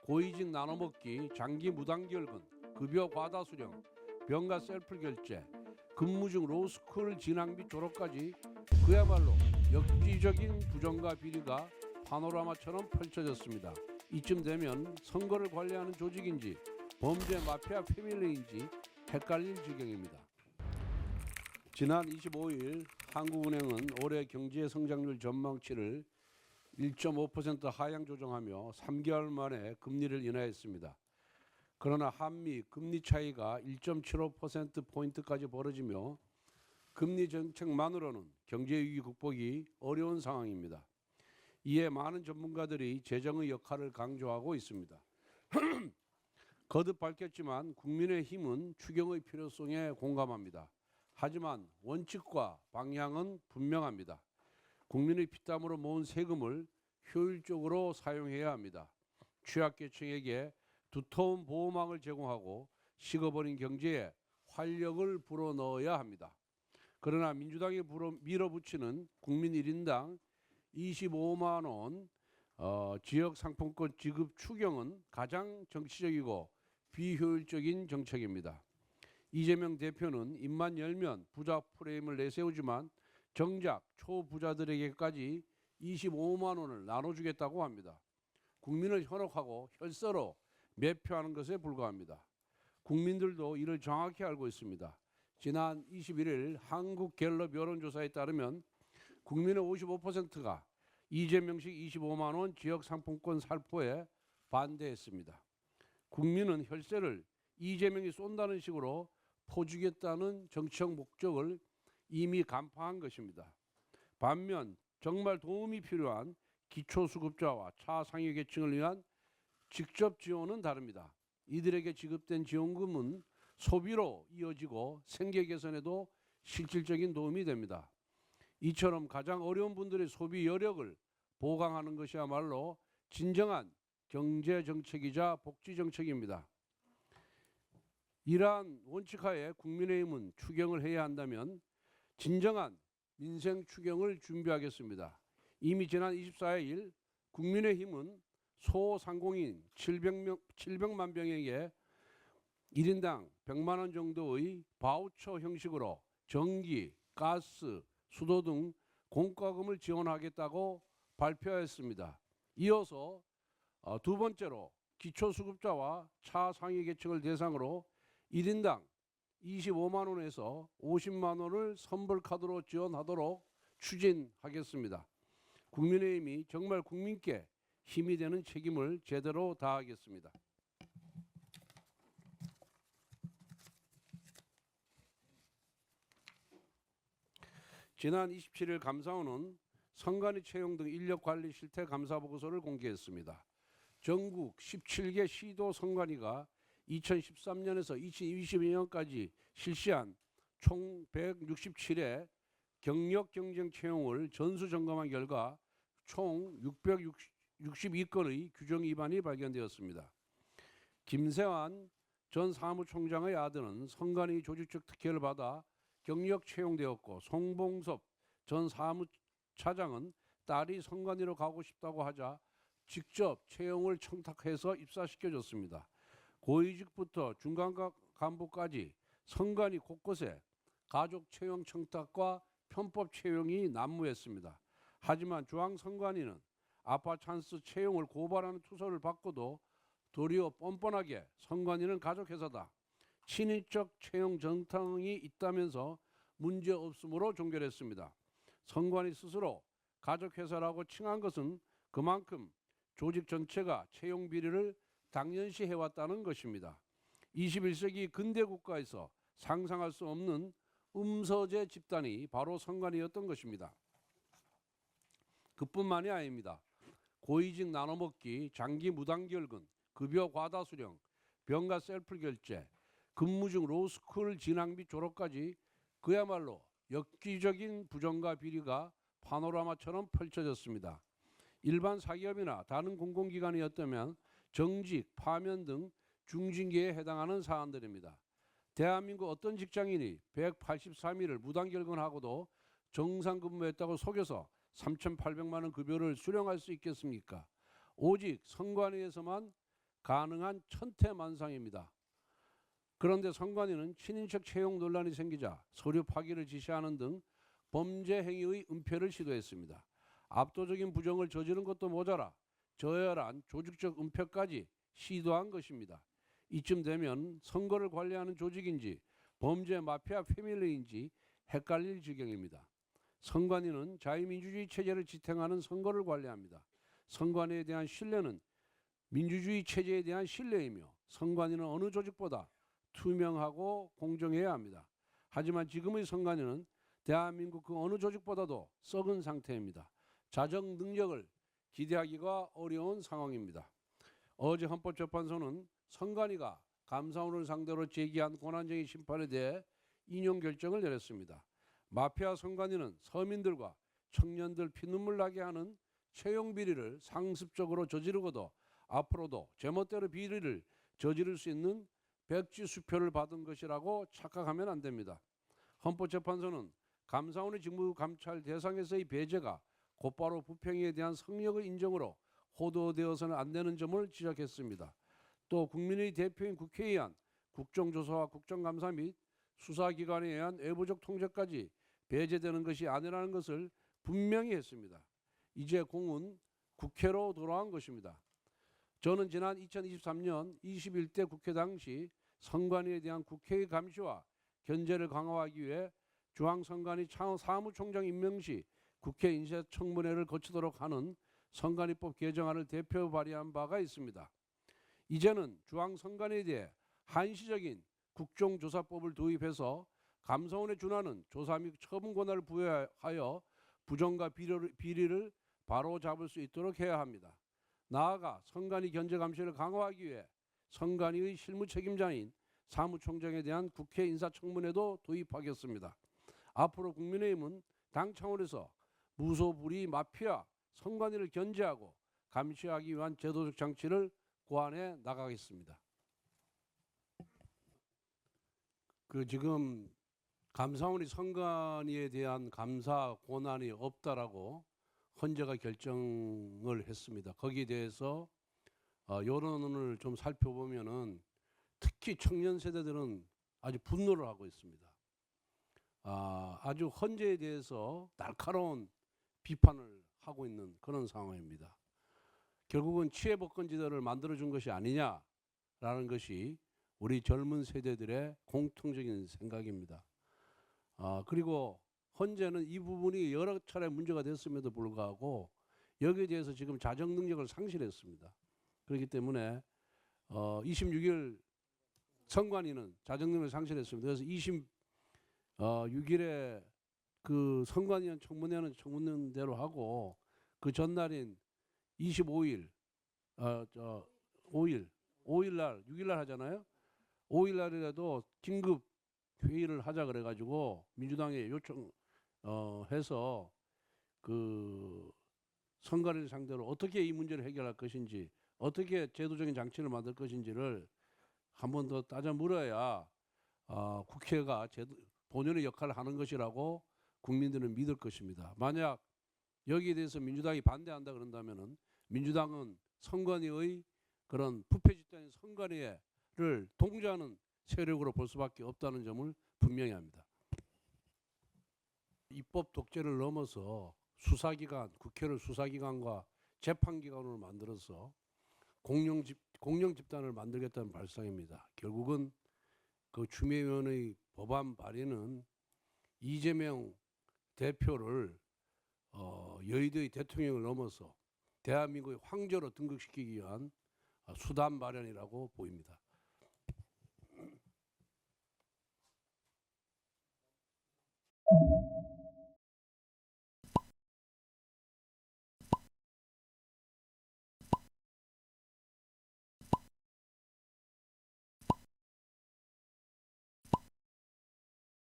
고위직 나눠먹기, 장기 무단결근, 급여 과다 수령, 병가 셀프 결제, 근무 중 로스쿨 진학 및 졸업까지 그야말로 역기적인 부정과 비리가 파노라마처럼 펼쳐졌습니다. 이쯤 되면 선거를 관리하는 조직인지 범죄 마피아 패밀리인지 헷갈릴 지경입니다. 지난 25일 한국은행은 올해 경제 성장률 전망치를 1.5% 하향 조정하며 3개월 만에 금리를 인하했습니다. 그러나 한미 금리 차이가 1.75%포인트까지 벌어지며 금리 정책만으로는 경제위기 극복이 어려운 상황입니다. 이에 많은 전문가들이 재정의 역할을 강조하고 있습니다. 거듭 밝혔지만 국민의힘은 추경의 필요성에 공감합니다. 하지만 원칙과 방향은 분명합니다. 국민의 피땀으로 모은 세금을 효율적으로 사용해야 합니다. 취약계층에게 두터운 보호망을 제공하고 식어버린 경제에 활력을 불어넣어야 합니다. 그러나 민주당이 밀어붙이는 국민 1인당 25만 원 지역상품권 지급 추경은 가장 정치적이고 비효율적인 정책입니다. 이재명 대표는 입만 열면 부자 프레임을 내세우지만 정작 초부자들에게까지 25만 원을 나눠주겠다고 합니다. 국민을 현혹하고 혈세로 매표하는 것에 불과합니다. 국민들도 이를 정확히 알고 있습니다. 지난 21일 한국갤럽 여론조사에 따르면 국민의 55%가 이재명식 25만 원 지역상품권 살포에 반대했습니다. 국민은 혈세를 이재명이 쏜다는 식으로 퍼주겠다는 정치적 목적을 이미 간파한 것입니다. 반면 정말 도움이 필요한 기초수급자와 차상위 계층을 위한 직접 지원은 다릅니다. 이들에게 지급된 지원금은 소비로 이어지고 생계 개선에도 실질적인 도움이 됩니다. 이처럼 가장 어려운 분들의 소비 여력을 보강하는 것이야말로 진정한 경제정책이자 복지정책입니다. 이러한 원칙하에 국민의힘은 추경을 해야 한다면 진정한 민생 추경을 준비하겠습니다. 이미 지난 24일 국민의힘은 소상공인 700만 명에게 1인당 100만 원 정도의 바우처 형식으로 전기, 가스, 수도 등 공과금을 지원하겠다고 발표했습니다. 이어서 두 번째로 기초수급자와 차상위 계층을 대상으로 1인당 25만 원에서 50만 원을 선불카드로 지원하도록 추진하겠습니다. 국민의힘이 정말 국민께 힘이 되는 책임을 제대로 다하겠습니다. 지난 27일 감사원은 선관위 채용 등 인력관리 실태 감사 보고서를 공개했습니다. 전국 17개 시도 선관위가 2013년에서 2022년까지 실시한 총 167회 경력 경쟁 채용을 전수 점검한 결과 총 662건의 규정 위반이 발견되었습니다. 김세환 전 사무총장의 아들은 선관위 조직적 특혜를 받아 경력 채용되었고, 송봉섭 전 사무차장은 딸이 선관위로 가고 싶다고 하자 직접 채용을 청탁해서 입사시켜줬습니다. 고위직부터 중간 간부까지 선관위 곳곳에 가족 채용 청탁과 편법 채용이 난무했습니다. 하지만 중앙선관위는 아빠 찬스 채용을 고발하는 투서를 받고도 도리어 뻔뻔하게 선관위는 가족회사다, 친인척 채용 정당이 있다면서 문제없음으로 종결했습니다. 선관위 스스로 가족회사라고 칭한 것은 그만큼 조직 전체가 채용 비리를 당연시 해왔다는 것입니다. 21세기 근대 국가에서 상상할 수 없는 음서제 집단이 바로 선관위였던 것입니다. 그뿐만이 아닙니다. 고위직 나눠먹기, 장기 무단결근, 급여 과다 수령, 병가 셀프 결제, 근무 중 로스쿨 진학 및 졸업까지 그야말로 엽기적인 부정과 비리가 파노라마처럼 펼쳐졌습니다. 일반 사기업이나 다른 공공기관이었다면 정직, 파면 등 중징계에 해당하는 사안들입니다. 대한민국 어떤 직장인이 183일을 무단결근하고도 정상근무했다고 속여서 3,800만 원 급여를 수령할 수 있겠습니까? 오직 선관위에서만 가능한 천태만상입니다. 그런데 선관위는 친인척 채용 논란이 생기자 서류 파기를 지시하는 등 범죄 행위의 은폐를 시도했습니다. 압도적인 부정을 저지른 것도 모자라 저열한 조직적 은폐까지 시도한 것입니다. 이쯤 되면 선거를 관리하는 조직인지 범죄 마피아 패밀리인지 헷갈릴 지경입니다. 선관위는 자유민주주의 체제를 지탱하는 선거를 관리합니다. 선관위에 대한 신뢰는 민주주의 체제에 대한 신뢰이며 선관위는 어느 조직보다 투명하고 공정해야 합니다. 하지만 지금의 선관위는 대한민국 그 어느 조직보다도 썩은 상태입니다. 자정 능력을 기대하기가 어려운 상황입니다. 어제 헌법재판소는 선관위가 감사원을 상대로 제기한 권한쟁의 심판에 대해 인용 결정을 내렸습니다. 마피아 선관위는 서민들과 청년들 피눈물 나게 하는 채용 비리를 상습적으로 저지르고도 앞으로도 제멋대로 비리를 저지를 수 있는 백지수표를 받은 것이라고 착각하면 안 됩니다. 헌법재판소는 감사원의 직무 감찰 대상에서의 배제가 곧바로 부평에 대한 성역의 인정으로 호도되어서는 안 되는 점을 지적했습니다. 또 국민의 대표인 국회에 의한 국정조사와 국정감사 및 수사기관에 의한 외부적 통제까지 배제되는 것이 아니라는 것을 분명히 했습니다. 이제 공은 국회로 돌아온 것입니다. 저는 지난 2023년 21대 국회 당시 선관위에 대한 국회의 감시와 견제를 강화하기 위해 중앙선관위 사무총장 임명 시 국회 인사청문회를 거치도록 하는 선관위법 개정안을 대표 발의한 바가 있습니다. 이제는 중앙선관위에 대해 한시적인 국정조사법을 도입해서 감사원에 준하는 조사 및 처분 권한을 부여하여 부정과 비리를 바로잡을 수 있도록 해야 합니다. 나아가 선관위 견제 감시를 강화하기 위해 선관위의 실무 책임자인 사무총장에 대한 국회 인사청문회도 도입하겠습니다. 앞으로 국민의힘은 당 차원에서 무소불위 마피아 선관위를 견제하고 감시하기 위한 제도적 장치를 고안해 나가겠습니다. 지금 감사원이 선관위에 대한 감사 권한이 없다라고 헌재가 결정을 했습니다. 거기에 대해서 여론을 좀 살펴보면은 특히 청년 세대들은 아주 분노를 하고 있습니다. 아주 헌재에 대해서 날카로운 비판을 하고 있는 그런 상황입니다. 결국은 치외법권지대를 만들어준 것이 아니냐라는 것이 우리 젊은 세대들의 공통적인 생각입니다. 그리고 헌재는 이 부분이 여러 차례 문제가 됐음에도 불구하고 여기에 대해서 지금 자정 능력을 상실했습니다. 그렇기 때문에 26일 선관위는 자정 능력을 상실했습니다. 그래서 26일에 그 선관위원 청문회는 청문회대로 하고 그 전날인 25일 5일날 6일날 하잖아요. 5일날이라도 긴급 회의를 하자 그래가지고 민주당에 요청해서 그 선관위를 상대로 어떻게 이 문제를 해결할 것인지 어떻게 제도적인 장치를 만들 것인지를 한 번 더 따져 물어야 국회가 본연의 역할을 하는 것이라고 국민들은 믿을 것입니다. 만약 여기에 대해서 민주당이 반대한다 그런다면은 민주당은 선관위의 그런 부패 집단인 선관위를 통제하는 세력으로 볼 수밖에 없다는 점을 분명히 합니다. 입법 독재를 넘어서 수사기관, 국회를 수사기관과 재판기관으로 만들어서 공영 집단을 만들겠다는 발상입니다. 결국은 그 추미애 의원의 법안 발의는 이재명 대표를 여의도의 대통령을 넘어서 대한민국의 황제로 등극시키기 위한 수단 마련이라고 보입니다.